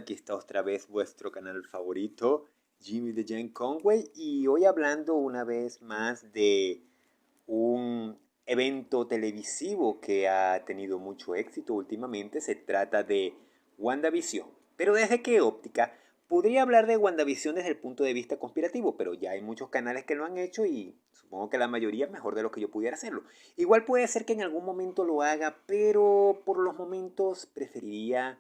aquí está otra vez vuestro canal favorito, Jimmy the Giant Conway, y hoy hablando una vez más de un evento televisivo que ha tenido mucho éxito últimamente. Se trata de WandaVision. Pero ¿desde qué óptica? Podría hablar de WandaVision desde el punto de vista conspirativo, pero ya hay muchos canales que lo han hecho y supongo que la mayoría es mejor de lo que yo pudiera hacerlo. Igual puede ser que en algún momento lo haga, pero por los momentos preferiría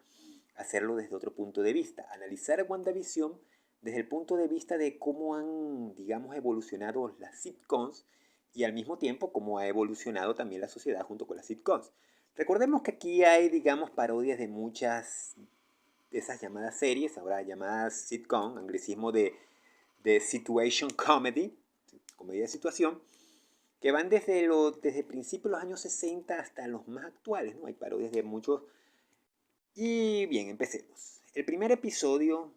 hacerlo desde otro punto de vista. Analizar WandaVision desde el punto de vista de cómo han, digamos, evolucionado las sitcoms y al mismo tiempo cómo ha evolucionado también la sociedad junto con las sitcoms. Recordemos que aquí hay, digamos, parodias de muchas de esas llamadas series, ahora llamadas sitcom, anglicismo de situation comedy, comedia de situación, que van desde principios de los años 60 hasta los más actuales, ¿no? Hay parodias de muchos. Y bien, empecemos. El primer episodio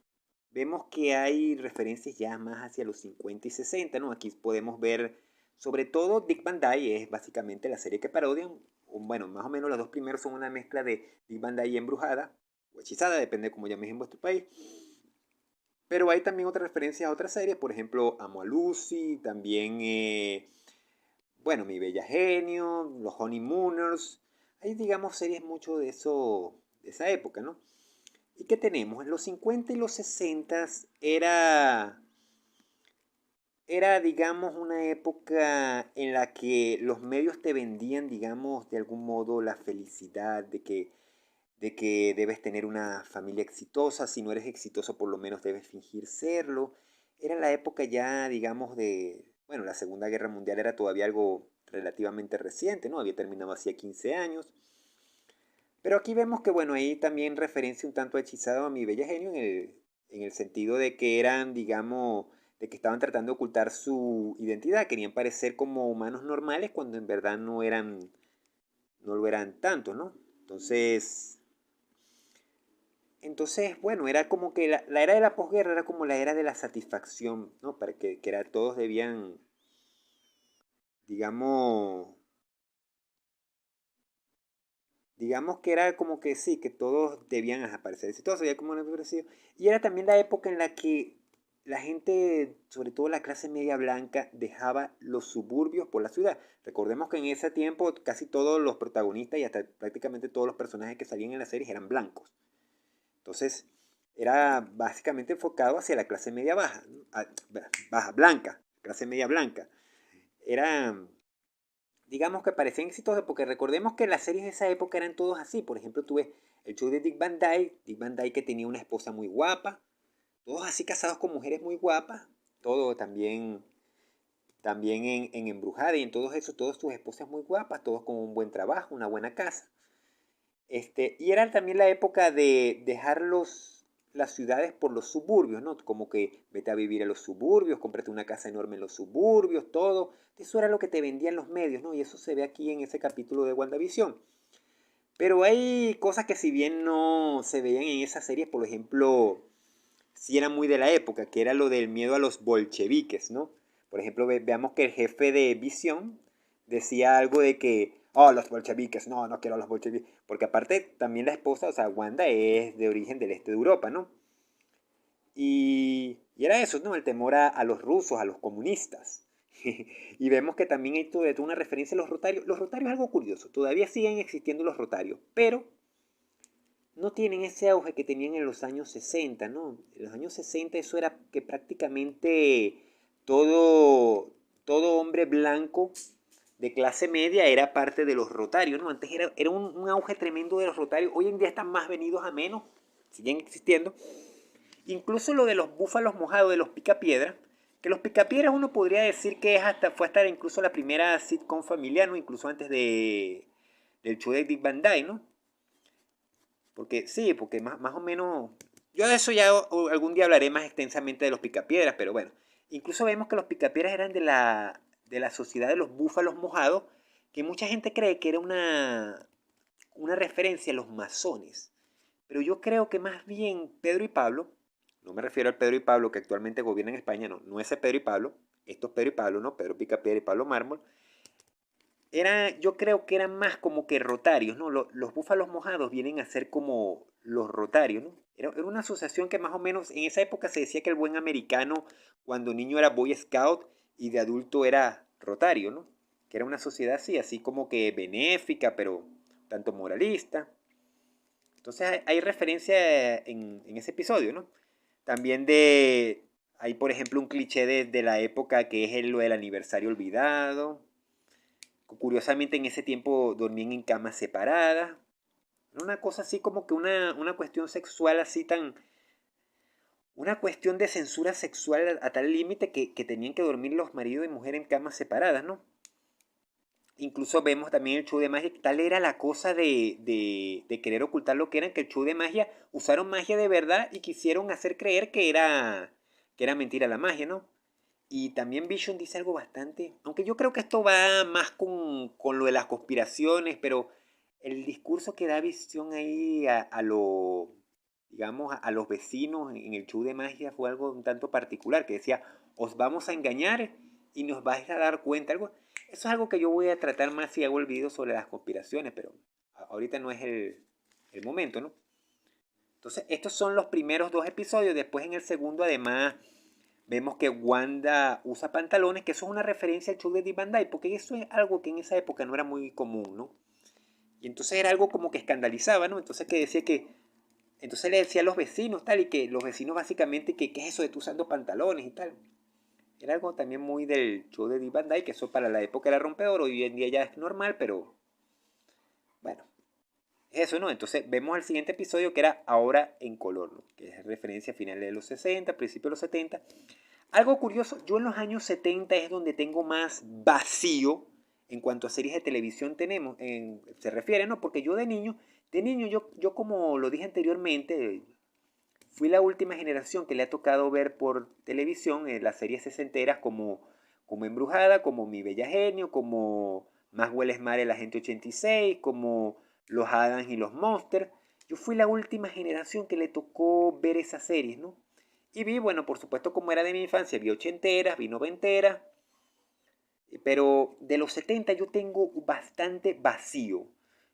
vemos que hay referencias ya más hacia los 50 y 60, ¿no? Aquí podemos ver, sobre todo Dick Van Dyke es básicamente la serie que parodian. Bueno, más o menos los dos primeros son una mezcla de Dick Van Dyke y Embrujada, o Hechizada, depende de cómo llaméis en vuestro país. Pero hay también otras referencias a otras series, por ejemplo, Amo a Lucy, también, bueno, Mi Bella Genio, Los Honeymooners. Hay, digamos, series mucho de eso, de esa época, ¿no? ¿Y qué tenemos? En los 50 y los 60 era, digamos, una época en la que los medios te vendían, digamos, de algún modo la felicidad de que debes tener una familia exitosa. Si no eres exitoso, por lo menos debes fingir serlo. Era la época ya, digamos, bueno, la Segunda Guerra Mundial era todavía algo relativamente reciente, ¿no? Había terminado hacía 15 años. Pero aquí vemos que, bueno, hay también referencia un tanto hechizado a Mi Bella Genio en el sentido de que eran, digamos, de que estaban tratando de ocultar su identidad, querían parecer como humanos normales cuando en verdad no lo eran tanto, ¿no? Entonces, bueno, era como que la era de la posguerra era como la era de la satisfacción, ¿no? Para que era, todos debían, digamos, digamos que era como que sí, que todos debían aparecer exitosos, había como una parecido. Y era también la época en la que la gente, sobre todo la clase media blanca, dejaba los suburbios por la ciudad. Recordemos que en ese tiempo casi todos los protagonistas y hasta prácticamente todos los personajes que salían en las series eran blancos. Entonces, era básicamente enfocado hacia la clase media baja, ¿no? Baja, blanca, clase media blanca. Era, digamos que parecían exitosos porque recordemos que las series de esa época eran todos así. Por ejemplo, tú ves el show de Dick Van Dyke que tenía una esposa muy guapa, todos así casados con mujeres muy guapas, todo también en Embrujada y en todo eso, todas sus esposas muy guapas, todos con un buen trabajo, una buena casa. Y era también la época de dejar las ciudades por los suburbios, ¿no? Como que vete a vivir a los suburbios, cómprate una casa enorme en los suburbios, todo. Eso era lo que te vendían los medios, ¿no? Y eso se ve aquí en ese capítulo de WandaVision. Pero hay cosas que si bien no se veían en esa serie, por ejemplo, sí era muy de la época, que era lo del miedo a los bolcheviques, ¿no? Por ejemplo, veamos que el jefe de Visión decía algo de que, oh, los bolcheviques, no, no quiero a los bolcheviques, porque aparte también la esposa, o sea, Wanda es de origen del este de Europa, ¿no? Y era eso, ¿no? El temor a los rusos, a los comunistas. Y vemos que también hay toda una referencia a los rotarios. Los rotarios es algo curioso, todavía siguen existiendo los rotarios, pero no tienen ese auge que tenían en los años 60, ¿no? En los años 60 eso era que prácticamente todo hombre blanco de clase media era parte de los rotarios, ¿no? Antes era un auge tremendo de los rotarios, hoy en día están más venidos a menos, siguen existiendo. Incluso lo de los búfalos mojados, de los picapiedra, que los picapiedras uno podría decir que fue hasta incluso la primera sitcom familiar, ¿no? Incluso antes del show de Dick Van Dyke, ¿no? Porque sí, porque más o menos. Yo de eso ya algún día hablaré más extensamente de los picapiedras, pero bueno. Incluso vemos que los picapiedras eran de la sociedad de los búfalos mojados, que mucha gente cree que era una referencia a los masones. Pero yo creo que más bien Pedro y Pablo, no me refiero al Pedro y Pablo que actualmente gobierna en España, no, no ese Pedro y Pablo, estos Pedro y Pablo, no, Pedro Picapiedra y Pablo Mármol, yo creo que eran más como que rotarios, ¿no? Los búfalos mojados vienen a ser como los rotarios, ¿no? Era una asociación que más o menos en esa época se decía que el buen americano cuando niño era Boy Scout y de adulto era rotario, ¿no? Que era una sociedad así, así como que benéfica, pero tanto moralista. Entonces hay referencia en ese episodio, ¿no? También hay por ejemplo un cliché de la época que es lo del aniversario olvidado. Curiosamente en ese tiempo dormían en camas separadas. Era una cosa así como que una cuestión sexual así tan... Una cuestión de censura sexual a tal límite que tenían que dormir los maridos y mujeres en camas separadas, ¿no? Incluso vemos también el show de magia, tal era la cosa de querer ocultar lo que eran, que el show de magia usaron magia de verdad y quisieron hacer creer que era mentira la magia, ¿no? Y también Vision dice algo bastante, aunque yo creo que esto va más con lo de las conspiraciones, pero el discurso que da Vision ahí digamos, a los vecinos en el show de magia fue algo un tanto particular, que decía, os vamos a engañar y nos vais a dar cuenta, algo. Eso es algo que yo voy a tratar más si hago el video sobre las conspiraciones, pero ahorita no es el momento, ¿no? Entonces, estos son los primeros dos episodios. Después, en el segundo, además, vemos que Wanda usa pantalones, que eso es una referencia al show de Dick Van Dyke, porque eso es algo que en esa época no era muy común, ¿no? Y entonces era algo como que escandalizaba, ¿no? Entonces que decía que, entonces le decía a los vecinos, tal, y que los vecinos básicamente, que ¿qué es eso de tú usando pantalones y tal? Era algo también muy del show de Dick Van Dyke, que eso para la época era rompedor, hoy en día ya es normal, pero bueno, eso, ¿no? Entonces vemos el siguiente episodio que era Ahora en color, ¿no? Que es referencia a finales de los 60, principios de los 70. Algo curioso, yo en los años 70 es donde tengo más vacío en cuanto a series de televisión se refiere, ¿no? Porque yo de niño yo como lo dije anteriormente, fui la última generación que le ha tocado ver por televisión las series sesenteras como Embrujada, como Mi Bella Genio, como Más Hueles Mar, el Agente 86, como Los Adams y los Monsters. Yo fui la última generación que le tocó ver esas series, ¿no? Y vi, bueno, por supuesto, como era de mi infancia, vi ochenteras, vi noventeras, pero de los 70 yo tengo bastante vacío.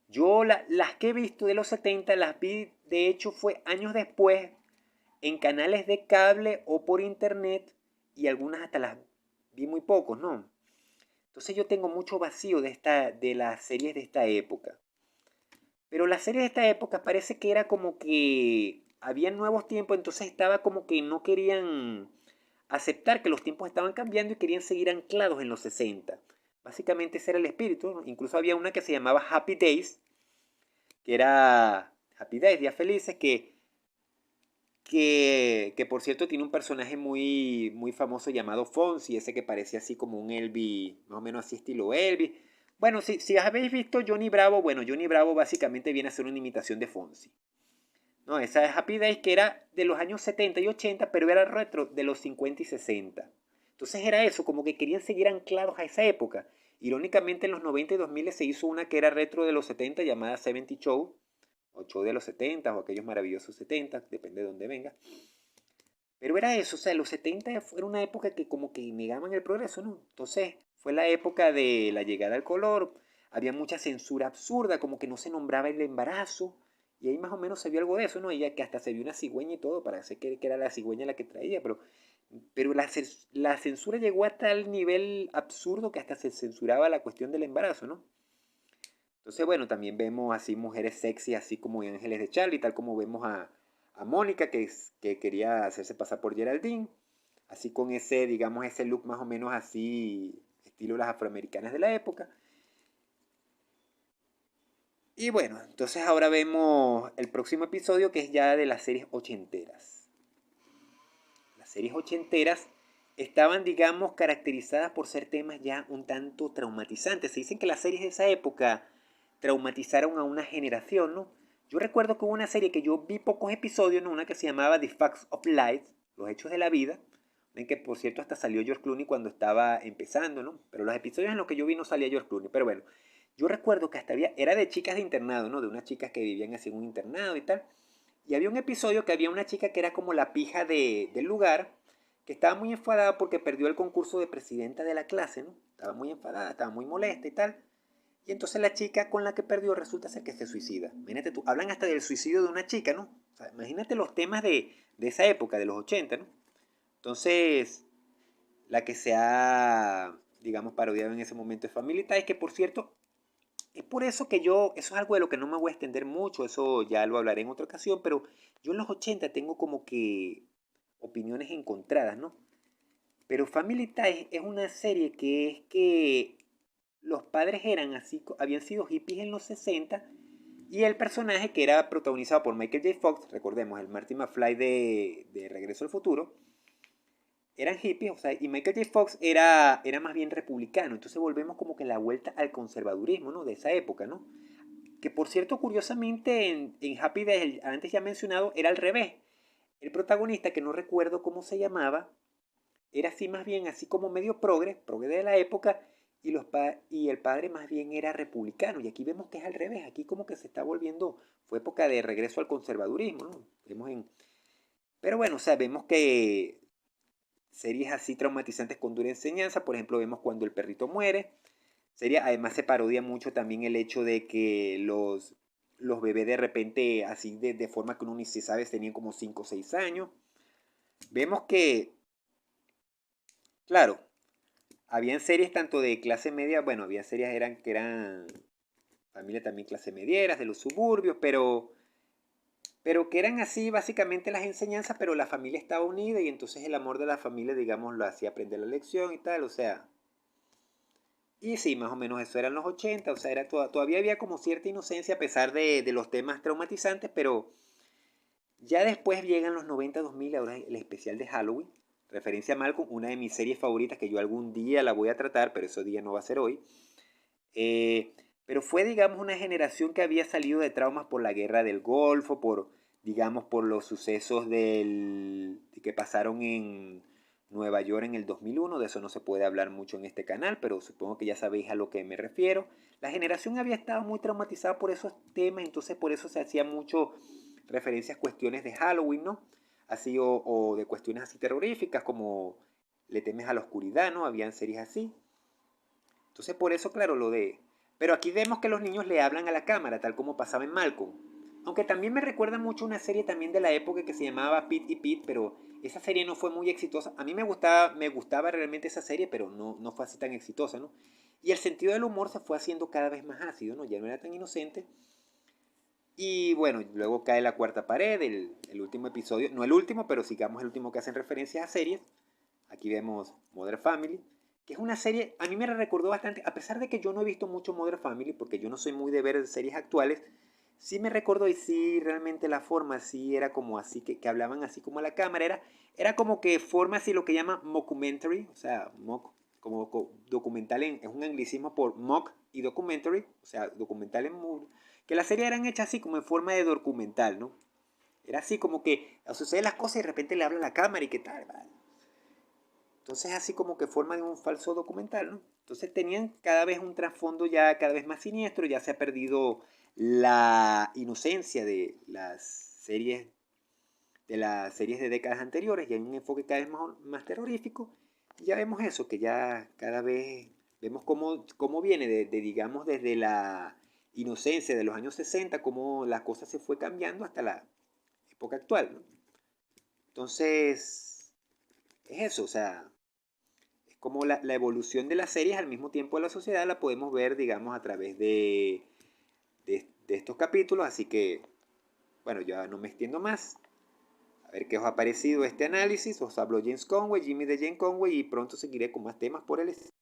Yo las que he visto de los 70 las vi, de hecho, fue años después en canales de cable o por internet y algunas hasta las vi muy pocos, ¿no? Entonces yo tengo mucho vacío de las series de esta época. Pero las series de esta época parece que era como que había nuevos tiempos, entonces estaba como que no querían aceptar que los tiempos estaban cambiando y querían seguir anclados en los 60. Básicamente ese era el espíritu, ¿no? Incluso había una que se llamaba Happy Days, que era Happy Days, días felices, que por cierto tiene un personaje muy, muy famoso llamado Fonzie, ese que parecía así como un Elvis, más o menos así estilo Elvis. Bueno, si habéis visto Johnny Bravo, bueno, Johnny Bravo básicamente viene a ser una imitación de Fonzie. No, esa es Happy Days que era de los años 70 y 80, pero era retro de los 50 y 60. Entonces era eso, como que querían seguir anclados a esa época. Irónicamente en los 90 y 2000 se hizo una que era retro de los 70 llamada 70 Show, o Show de los 70 o aquellos maravillosos 70, depende de dónde venga. Pero era eso, o sea, los 70 fue una época que como que negaban el progreso, ¿no? Entonces fue la época de la llegada al color, había mucha censura absurda, como que no se nombraba el embarazo, y ahí más o menos se vio algo de eso, ¿no? Ella que hasta se vio una cigüeña y todo, para hacer que era la cigüeña la que traía, pero la censura llegó a tal nivel absurdo que hasta se censuraba la cuestión del embarazo, ¿no? Entonces, bueno, también vemos así mujeres sexy, así como en Ángeles de Charlie, tal como vemos a Mónica, que quería hacerse pasar por Geraldine, así con ese, digamos, ese look más o menos así, estilo las afroamericanas de la época. Y bueno, entonces ahora vemos el próximo episodio que es ya de las series ochenteras. Las series ochenteras estaban, digamos, caracterizadas por ser temas ya un tanto traumatizantes. Se dicen que las series de esa época traumatizaron a una generación, ¿no? Yo recuerdo que hubo una serie que yo vi pocos episodios, ¿no? Una que se llamaba The Facts of Life, Los Hechos de la Vida, en que por cierto hasta salió George Clooney cuando estaba empezando, ¿no? Pero los episodios en los que yo vi no salía George Clooney, pero bueno, yo recuerdo que hasta era de chicas de internado, ¿no? De unas chicas que vivían así en un internado y tal. Y había un episodio que había una chica que era como la pija del lugar, que estaba muy enfadada porque perdió el concurso de presidenta de la clase, ¿no? Estaba muy enfadada, estaba muy molesta y tal. Y entonces la chica con la que perdió resulta ser que se suicida. Imagínate tú, hablan hasta del suicidio de una chica, ¿no? O sea, imagínate los temas de esa época, de los 80, ¿no? Entonces, la que se ha, digamos, parodiado en ese momento es Family Ties, que por cierto, es por eso que eso es algo de lo que no me voy a extender mucho, eso ya lo hablaré en otra ocasión, pero yo en los 80 tengo como que opiniones encontradas, ¿no? Pero Family Ties es una serie que es que los padres eran así, habían sido hippies en los 60 y el personaje que era protagonizado por Michael J. Fox, recordemos, el Marty McFly de Regreso al Futuro, eran hippies, o sea, y Michael J. Fox era más bien republicano, entonces volvemos como que la vuelta al conservadurismo, ¿no? De esa época, ¿no? Que por cierto, curiosamente, en Happy Days, antes ya mencionado, era al revés. El protagonista, que no recuerdo cómo se llamaba, era así más bien, así como medio progre de la época, y el padre más bien era republicano. Y aquí vemos que es al revés, aquí como que se está volviendo, fue época de regreso al conservadurismo, ¿no? Pero bueno, sabemos que series así traumatizantes con dura enseñanza, por ejemplo, vemos cuando el perrito muere. Además se parodia mucho también el hecho de que los bebés de repente, así de forma que uno ni se sabe, tenían como 5 o 6 años. Vemos que, claro, habían series tanto de clase media, bueno, había series que eran familia también clase medieras, de los suburbios, pero que eran así básicamente las enseñanzas, pero la familia estaba unida y entonces el amor de la familia, digamos, lo hacía aprender la lección y tal, o sea. Y sí, más o menos eso eran los 80, o sea, todavía había como cierta inocencia a pesar de los temas traumatizantes, pero ya después llegan los 90, 2000, ahora el especial de Halloween, referencia a Malcolm, una de mis series favoritas que yo algún día la voy a tratar, pero ese día no va a ser hoy. Eh, pero fue, digamos, una generación que había salido de traumas por la guerra del Golfo, digamos, por los sucesos que pasaron en Nueva York en el 2001. De eso no se puede hablar mucho en este canal, pero supongo que ya sabéis a lo que me refiero. La generación había estado muy traumatizada por esos temas, entonces por eso se hacía mucho referencias a cuestiones de Halloween, ¿no? Así, o de cuestiones así terroríficas, como Le temes a la oscuridad, ¿no? Habían series así. Entonces por eso, claro, lo de. Pero aquí vemos que los niños le hablan a la cámara, tal como pasaba en Malcolm. Aunque también me recuerda mucho una serie también de la época que se llamaba Pete y Pete, pero esa serie no fue muy exitosa. A mí me gustaba realmente esa serie, pero no fue así tan exitosa, ¿no? Y el sentido del humor se fue haciendo cada vez más ácido, ¿no? Ya no era tan inocente. Y bueno, luego cae la cuarta pared, el último episodio, no el último, pero sigamos el último que hacen referencia a series. Aquí vemos Modern Family, que es una serie, a mí me recordó bastante, a pesar de que yo no he visto mucho Modern Family, porque yo no soy muy de ver series actuales, sí me recordó y sí realmente la forma, sí era como así, que hablaban así como a la cámara, era como que forma así lo que llama mockumentary, o sea, como documental, es un anglicismo por mock y documentary, o sea, documental que las series eran hechas así como en forma de documental, ¿no? Era así como que suceden las cosas y de repente le habla a la cámara y qué tal, ¿vale? Entonces así como que forma de un falso documental, ¿no? Entonces tenían cada vez un trasfondo ya cada vez más siniestro, ya se ha perdido la inocencia de las series de décadas anteriores, y hay un enfoque cada vez más terrorífico, y ya vemos eso, que ya cada vez vemos cómo viene digamos, desde la inocencia de los años 60, cómo la cosa se fue cambiando hasta la época actual, ¿no? Entonces, es eso, o sea, es como la evolución de las series al mismo tiempo de la sociedad la podemos ver, digamos, a través de estos capítulos, así que, bueno, ya no me extiendo más. A ver qué os ha parecido este análisis. Os habló James Conway, Jimmy de James Conway, y pronto seguiré con más temas por el estilo.